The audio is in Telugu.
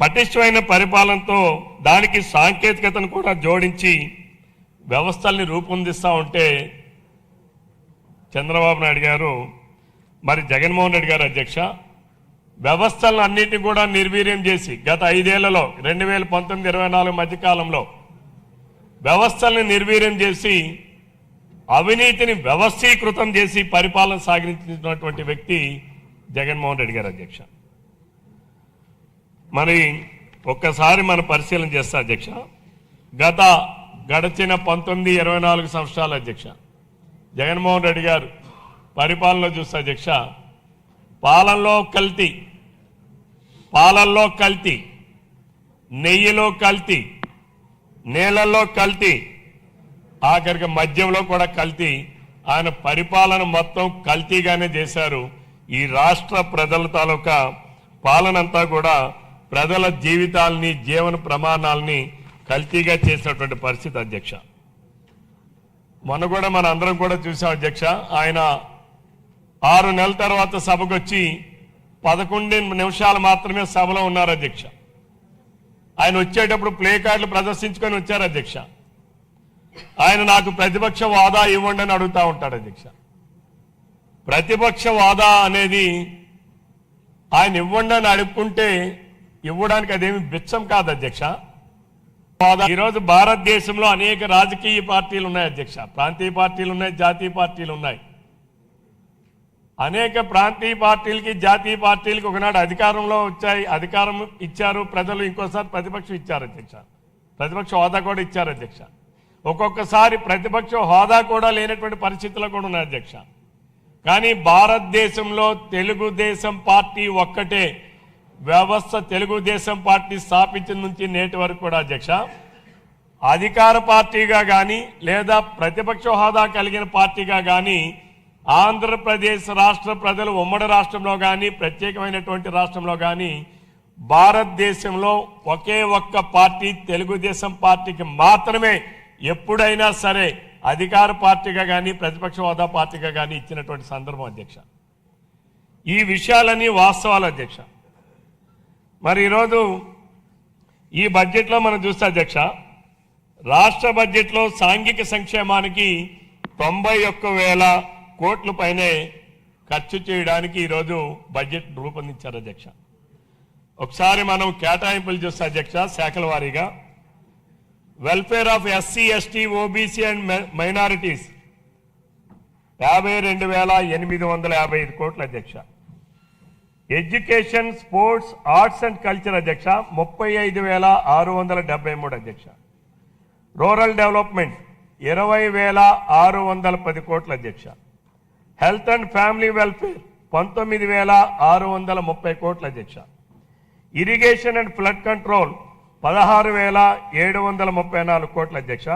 పటిష్టమైన పరిపాలనతో దానికి సాంకేతికతను కూడా జోడించి వ్యవస్థల్ని రూపొందిస్తూ ఉంటే చంద్రబాబు నాయుడు గారు మరి జగన్మోహన్ రెడ్డి గారు అధ్యక్ష వ్యవస్థలను అన్నిటినీ కూడా నిర్వీర్యం చేసి గత 5 ఏళ్లలో 2019-24 మధ్యకాలంలో వ్యవస్థల్ని నిర్వీర్యం చేసి అవినీతిని వ్యవస్థీకృతం చేసి పరిపాలన సాగించినటువంటి వ్యక్తి జగన్మోహన్ రెడ్డి గారు అధ్యక్ష. మరి ఒక్కసారి మనం పరిశీలన చేస్తా అధ్యక్ష, గడిచిన 19-24 సంవత్సరాల అధ్యక్ష జగన్మోహన్ రెడ్డి గారు పరిపాలనలో చూస్తే అధ్యక్ష పాలనలో కల్తీ, నెయ్యిలో కల్తీ, నేలల్లో కల్తీ, ఆఖరికి మద్యంలో కూడా కల్తీ. ఆయన పరిపాలన మొత్తం కల్తీగానే చేశారు. ఈ రాష్ట్ర ప్రజల తాలూకా పాలనంతా కూడా ప్రజల జీవితాలని జీవన ప్రమాణాలని కల్తీగా చేసినటువంటి పరిస్థితి అధ్యక్ష. మొన్న కూడా మన అందరం కూడా చూసాం అధ్యక్ష, ఆయన 6 నెలల తర్వాత సభకు వచ్చి 11 నిమిషాలు మాత్రమే సభలో ఉన్నారు అధ్యక్ష. ఆయన వచ్చేటప్పుడు ప్లే కార్డులు ప్రదర్శించుకొని వచ్చారు అధ్యక్ష. ఆయన నాకు ప్రతిపక్ష హోదా ఇవ్వండి అని అడుగుతా ఉంటాడు అధ్యక్ష. ప్రతిపక్ష హోదా అనేది ఆయన ఇవ్వండి అని అడుక్కుంటే ఇవ్వడానికి అదేమి బిచ్చం కాదు అధ్యక్ష. ఈరోజు భారతదేశంలో అనేక రాజకీయ పార్టీలు ఉన్నాయి అధ్యక్ష. ప్రాంతీయ పార్టీలు ఉన్నాయి, జాతీయ పార్టీలు ఉన్నాయి. అనేక ప్రాంతీయ పార్టీలకి జాతీయ పార్టీలకి ఒకనాడు అధికారంలో అధికారం ఇచ్చారు ప్రజలు, ఇంకోసారి ప్రతిపక్షం ఇచ్చారు అధ్యక్ష. ప్రతిపక్ష హోదా కూడా ఇచ్చారు అధ్యక్ష. ఒక్కొక్కసారి ప్రతిపక్ష హోదా కూడా లేనటువంటి పరిస్థితులు కూడా ఉన్నాయి అధ్యక్ష. కానీ భారతదేశంలో తెలుగుదేశం పార్టీ ఒక్కటే వ్యవస్థ. తెలుగుదేశం పార్టీ స్థాపించిన నుంచి నేటి వరకు కూడా అధ్యక్ష అధికార పార్టీగా కానీ లేదా ప్రతిపక్ష హోదా కలిగిన పార్టీగా కానీ ఆంధ్రప్రదేశ్ రాష్ట్ర ప్రజలు ఉమ్మడి రాష్ట్రంలో కానీ ప్రత్యేకమైనటువంటి రాష్ట్రంలో కానీ భారతదేశంలో ఒకే ఒక్క పార్టీ తెలుగుదేశం పార్టీకి మాత్రమే ఎప్పుడైనా సరే అధికార పార్టీగా కానీ ప్రతిపక్ష హోదా పార్టీగా కానీ ఇచ్చినటువంటి సందర్భం అధ్యక్ష. ఈ విషయాలన్నీ వాస్తవాలు అధ్యక్ష. మరి ఈరోజు ఈ బడ్జెట్లో మనం చూస్తే అధ్యక్ష రాష్ట్ర బడ్జెట్లో సాంఘిక సంక్షేమానికి 91,000 కోట్ల పైనే ఖర్చు చేయడానికి ఈరోజు బడ్జెట్ రూపొందించారు అధ్యక్ష. ఒకసారి మనం కేటాయింపులు చూస్తే అధ్యక్ష శాఖల వారీగా welfare of SC, ST, OBC and minorities 52,855 కోట్ల అధ్యక్ష. Education, sports, arts and culture అధ్యక్ష 35,673 అధ్యక్ష. రూరల్ డెవలప్మెంట్ 20,610 కోట్ల అధ్యక్ష. హెల్త్ అండ్ ఫ్యామిలీ వెల్ఫేర్ 19,630 కోట్ల అధ్యక్ష. ఇరిగేషన్ అండ్ ఫ్లడ్ కంట్రోల్ 16,734 కోట్ల అధ్యక్ష.